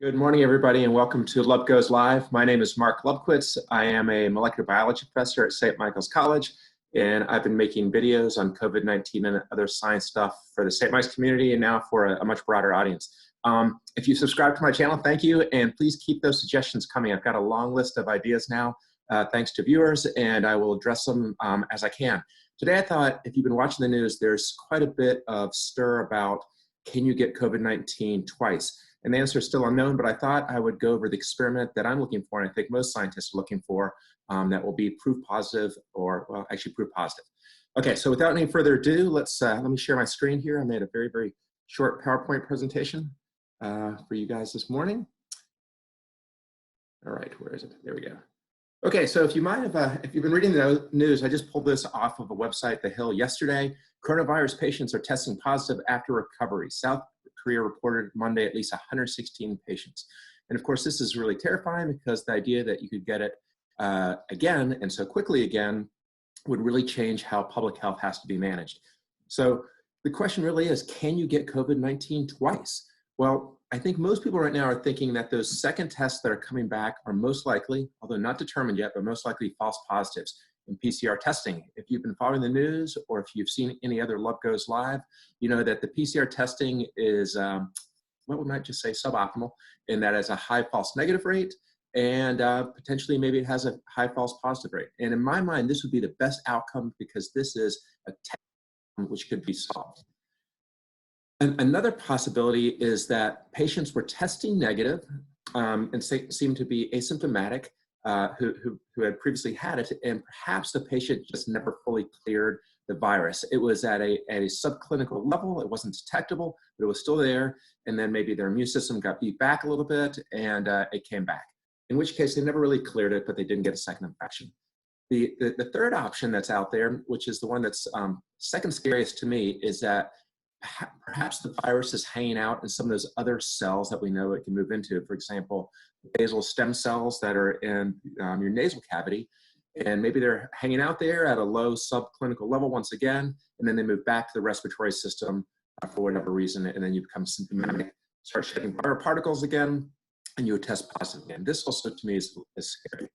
Good morning, everybody, and welcome to Love Goes Live. My name is Mark Lubkowitz. I am a molecular biology professor at St. Michael's College, and I've been making videos on COVID-19 and other science stuff for the St. Mike's community and now for a much broader audience. If you subscribe to my channel, thank you, and please keep those suggestions coming. I've got a long list of ideas now, thanks to viewers, and I will address them as I can. Today, I thought if you've been watching the news, there's quite a bit of stir about can you get COVID-19 twice? And the answer is still unknown, but I thought I would go over the experiment that I'm looking for, and I think most scientists are looking for, that will be proof positive or, well, actually proof positive. Okay, so without any further ado, let me share my screen here. I made a very, very short PowerPoint presentation for you guys this morning. All right, where is it? There we go. Okay, so if you might have, if you've been reading the news, I just pulled this off of a website, The Hill, yesterday. Coronavirus patients are testing positive after recovery. South Korea reported Monday at least 116 patients. And of course, this is really terrifying because the idea that you could get it again, and so quickly again, would really change how public health has to be managed. So the question really is, can you get COVID-19 twice? Well, I think most people right now are thinking that those second tests that are coming back are most likely, although not determined yet, but most likely false positives in PCR testing. If you've been following the news or if you've seen any other Love Goes Live, you know that the PCR testing is, what we might just say, suboptimal, in that it has a high false negative rate and potentially maybe it has a high false positive rate. And in my mind, this would be the best outcome because this is a test which could be solved. Another possibility is that patients were testing negative and seemed to be asymptomatic who had previously had it, and perhaps the patient just never fully cleared the virus. It was at a subclinical level, it wasn't detectable, but it was still there, and then maybe their immune system got beat back a little bit and it came back, in which case they never really cleared it, but they didn't get a second infection. The third option that's out there, which is the one that's second scariest to me, is that perhaps the virus is hanging out in some of those other cells that we know it can move into. For example, basal stem cells that are in your nasal cavity, and maybe they're hanging out there at a low subclinical level once again, and then they move back to the respiratory system for whatever reason, and then you become symptomatic, start shedding viral particles again, and you would test positive again. This also to me is scary.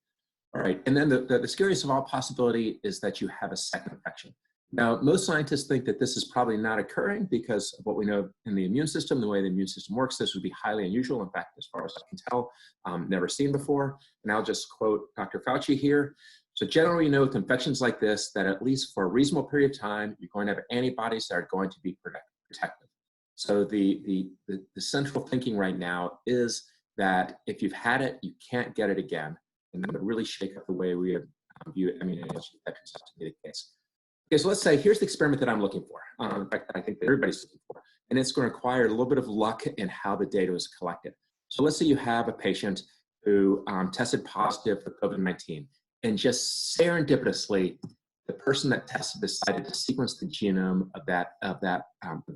All right, and then the scariest of all possibility is that you have a second infection. Now, most scientists think that this is probably not occurring because of what we know in the immune system, the way the immune system works. This would be highly unusual. In fact, as far as I can tell, never seen before. And I'll just quote Dr. Fauci here. So generally, you know, with infections like this, that at least for a reasonable period of time, you're going to have antibodies that are going to be protective. So the central thinking right now is that if you've had it, you can't get it again. And that would really shake up the way we view immunization. That turns out to be the case. Okay, so let's say here's the experiment that I'm looking for. In fact, I think that everybody's looking for, and it's going to require a little bit of luck in how the data is collected. So let's say you have a patient who tested positive for COVID-19, and just serendipitously, the person that tested decided to sequence the genome of the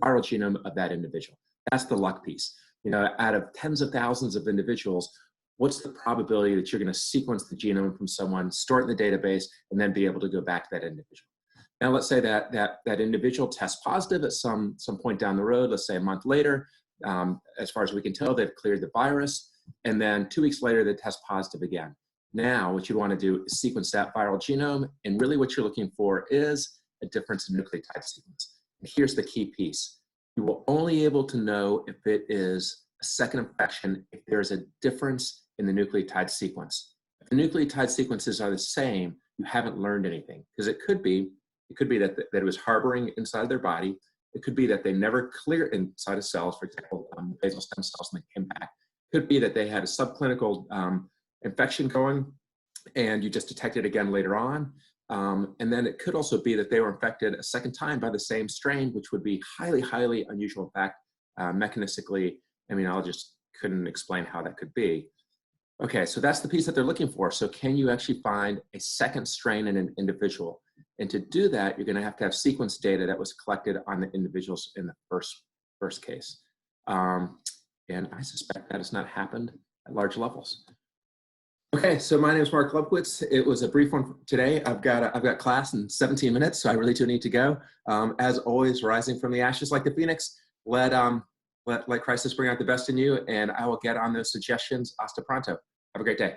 viral genome of that individual. That's the luck piece. You know, out of tens of thousands of individuals, what's the probability that you're going to sequence the genome from someone, store it in the database, and then be able to go back to that individual? Now, let's say that individual tests positive at some point down the road, let's say a month later. As far as we can tell, they've cleared the virus. And then 2 weeks later, they test positive again. Now, what you want to do is sequence that viral genome. And really what you're looking for is a difference in nucleotide sequence. And here's the key piece. You will only be able to know if it is a second infection if there's a difference in the nucleotide sequence. If the nucleotide sequences are the same, you haven't learned anything, because it could be that it was harboring inside their body. It could be that they never clear inside of cells, for example, basal stem cells, and they came back. It could be that they had a subclinical infection going, and you just detect it again later on. And then it could also be that they were infected a second time by the same strain, which would be highly, highly unusual. In fact, mechanistically, immunologists couldn't explain how that could be. Okay, so that's the piece that they're looking for. So can you actually find a second strain in an individual? And to do that, you're going to have sequence data that was collected on the individuals in the first case. And I suspect that has not happened at large levels. Okay, so my name is Mark Lubkowitz. It was a brief one today. I've got class in 17 minutes, so I really do need to go. As always, rising from the ashes like the phoenix, let let crisis bring out the best in you, and I will get on those suggestions. Hasta pronto. Have a great day.